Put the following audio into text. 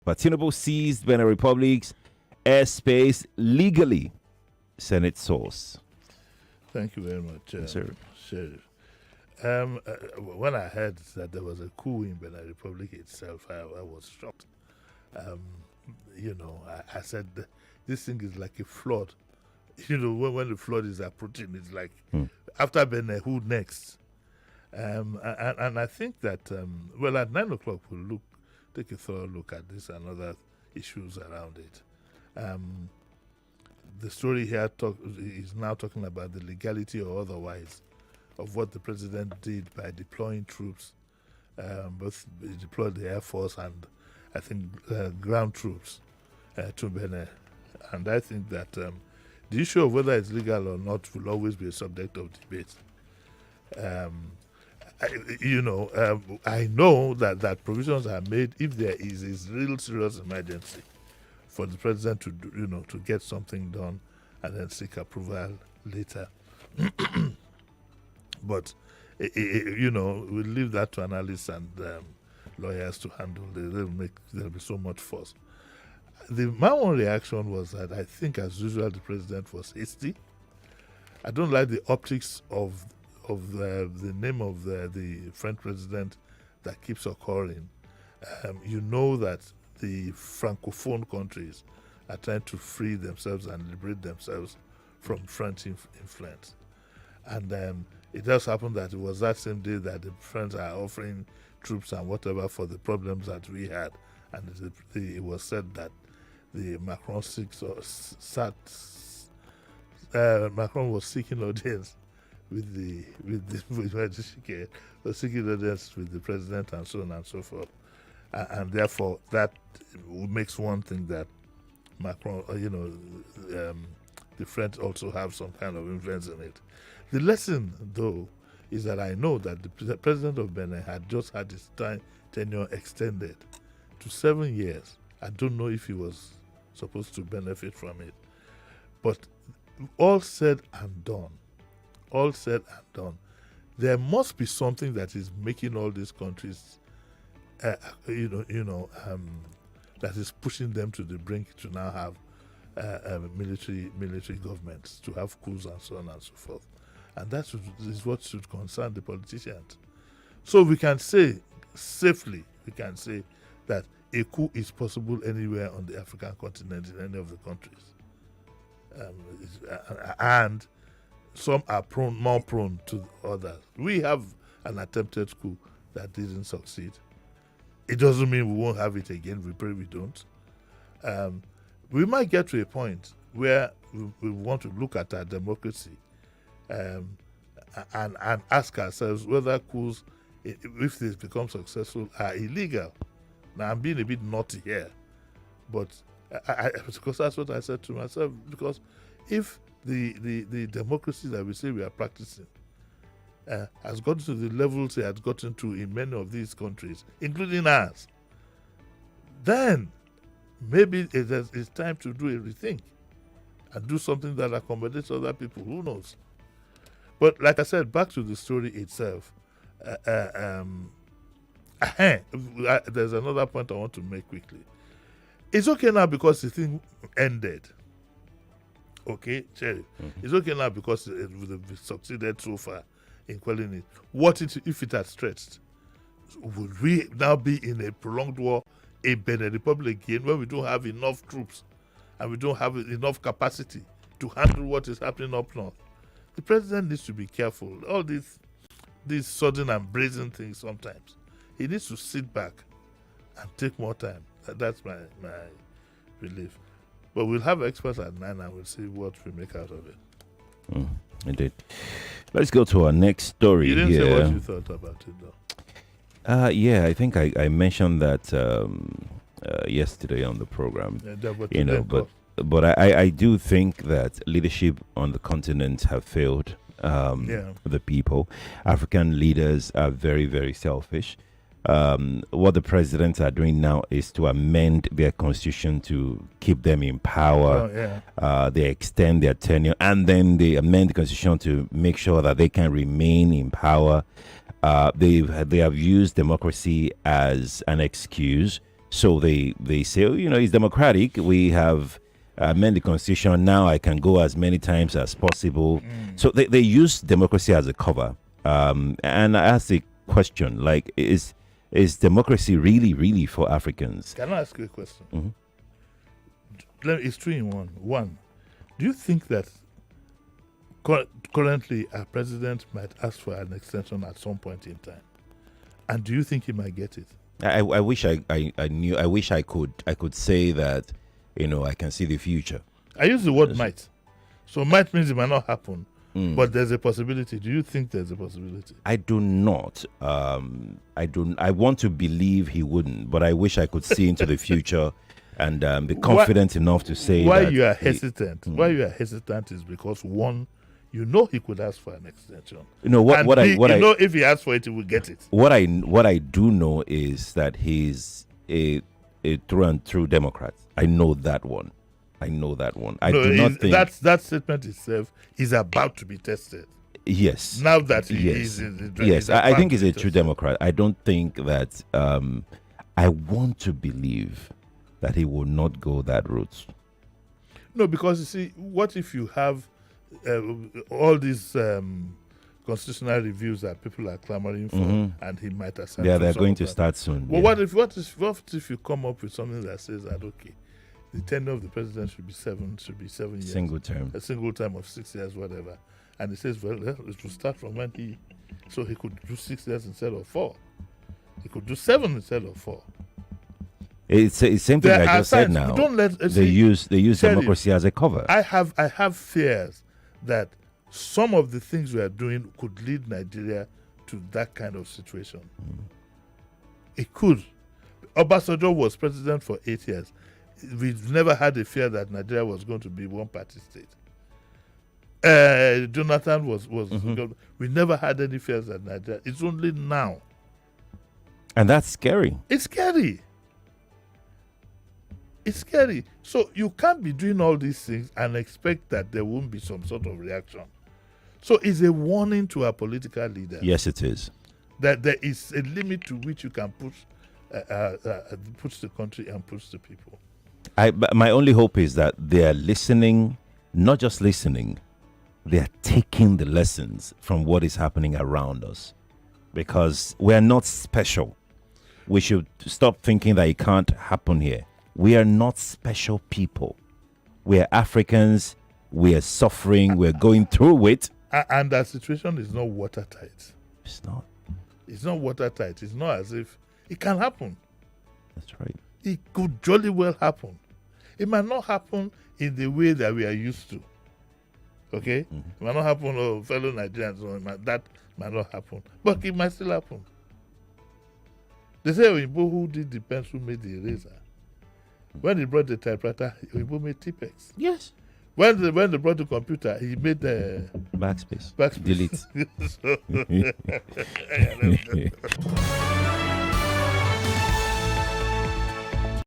But Tinubu seized Benin Republic's airspace legally. Senate source. Thank you very much, Yes, sir. Sheriff. When I heard that there was a coup in Benin Republic itself, I was shocked. I said, this thing is like a flood. When the flood is approaching, it's like, after Benin, who next? And I think that, at 9 o'clock, we'll take a thorough look at this and other issues around it. The story here is now talking about the legality or otherwise of what the president did by deploying troops. Both he deployed the Air Force and I think ground troops to Benin. And I think that the issue of whether it's legal or not will always be a subject of debate. I know that provisions are made if there is a real serious emergency for the president to to get something done and then seek approval later. But we'll leave that to analysts and lawyers to handle. There'll be so much fuss. My own reaction was that I think, as usual, the president was hasty. I don't like the optics of the name of the French president that keeps occurring. That the francophone countries are trying to free themselves and liberate themselves from French influence. And it just happened that it was that same day that the French are offering troops and whatever for the problems that we had. And it was said that the Macron Macron was seeking audience was seeking audience with the president and so on and so forth. And therefore, that makes one think that Macron, the French also have some kind of influence in it. The lesson, though, is that I know that the president of Benin had just had his tenure extended to 7 years. I don't know if he was supposed to benefit from it. But all said and done, there must be something that is making all these countries that is pushing them to the brink to now have military governments, to have coups and so on and so forth. And that is what should concern the politicians. So we can say safely, that a coup is possible anywhere on the African continent in any of the countries. And some are more prone to others. We have an attempted coup that didn't succeed. It doesn't mean we won't have it again. We pray we don't. We might get to a point where we want to look at our democracy and ask ourselves whether coups, if they become successful, are illegal. Now, I'm being a bit naughty here, but because that's what I said to myself, because if the democracy that we say we are practicing has gotten to the levels it has gotten to in many of these countries, including ours, then maybe it's time to do a rethink and do something that accommodates other people. Who knows? But like I said, back to the story itself. There's another point I want to make quickly. It's okay now because the thing ended. Okay, Cherry. Mm-hmm. It's okay now because we've succeeded so far in quelling it. What if it had stretched? Would we now be in a prolonged war in Benin Republic again, where we don't have enough troops and we don't have enough capacity to handle what is happening up north? The president needs to be careful. All these sudden and brazen things sometimes. He needs to sit back and take more time. That's my belief. But we'll have experts at 9 and we'll see what we make out of it. Indeed. Let's go to our next story. You didn't here. say what you thought about it, though. Yeah, I think I mentioned that yesterday on the program. Yeah, but I do think that leadership on the continent have failed the people. African leaders are very, very selfish. What the presidents are doing now is to amend their constitution to keep them in power. They extend their tenure, and then they amend the constitution to make sure that they can remain in power. They have used democracy as an excuse So they say, it's democratic. We have amended the constitution. Now I can go as many times as possible. So they use democracy as a cover. And I ask the question, like, is democracy really for Africans? Can I ask you a question? It's 3 in 1. One, do you think that currently our president might ask for an extension at some point in time? And do you think he might get it? I wish I knew. I wish I could say that, I can see the future. I use the word might. So might means it might not happen, but there's a possibility. Do you think there's a possibility? I do not. I want to believe he wouldn't, but I wish I could see into the future and be confident enough to say why that you are hesitant. Why you are hesitant is because, one, he could ask for an extension. If he asks for it, he will get it. What I do know is that he's a through and through Democrat. I know that one. I do not think that statement itself is about to be tested. Yes. Now that he is yes, I think he's a true Democrat. I don't think that. I want to believe that he will not go that route. No, because you see, what if you have all these constitutional reviews that people are clamoring for, and he might accept? Yeah, they're going to start soon. Well, what if you come up with something that says that, okay, the tenure of the president should be 7 years, single term, a single term of 6 years, whatever, and he says, well, it will start from when he could do 6 years instead of 4. He could do 7 instead of 4. It's the same thing I just said now. They use democracy as a cover. I have fears that some of the things we are doing could lead Nigeria to that kind of situation. It could. Obasanjo was president for 8 years. We've never had a fear that Nigeria was going to be one-party state. Jonathan was we never had any fears that Nigeria. It's only now. And that's scary. It's scary. It's scary. So you can't be doing all these things and expect that there won't be some sort of reaction. So it's a warning to our political leaders. Yes, it is. That there is a limit to which you can push the country and push the people. My only hope is that they are listening, not just listening, they are taking the lessons from what is happening around us. Because we are not special. We should stop thinking that it can't happen here. We are not special people. We are Africans. We are suffering. We're going through it. And that situation is not watertight. It's not. It's not watertight. It's not as if it can happen. That's right. It could jolly well happen. It might not happen in the way that we are used to. Okay? It might not happen, fellow Nigerians. That might not happen. But it might still happen. They say Oyibo who did the pencil made the eraser. When he brought the typewriter, Oyibo made Tipex. Yes. When they brought the computer, he made the backspace. Delete.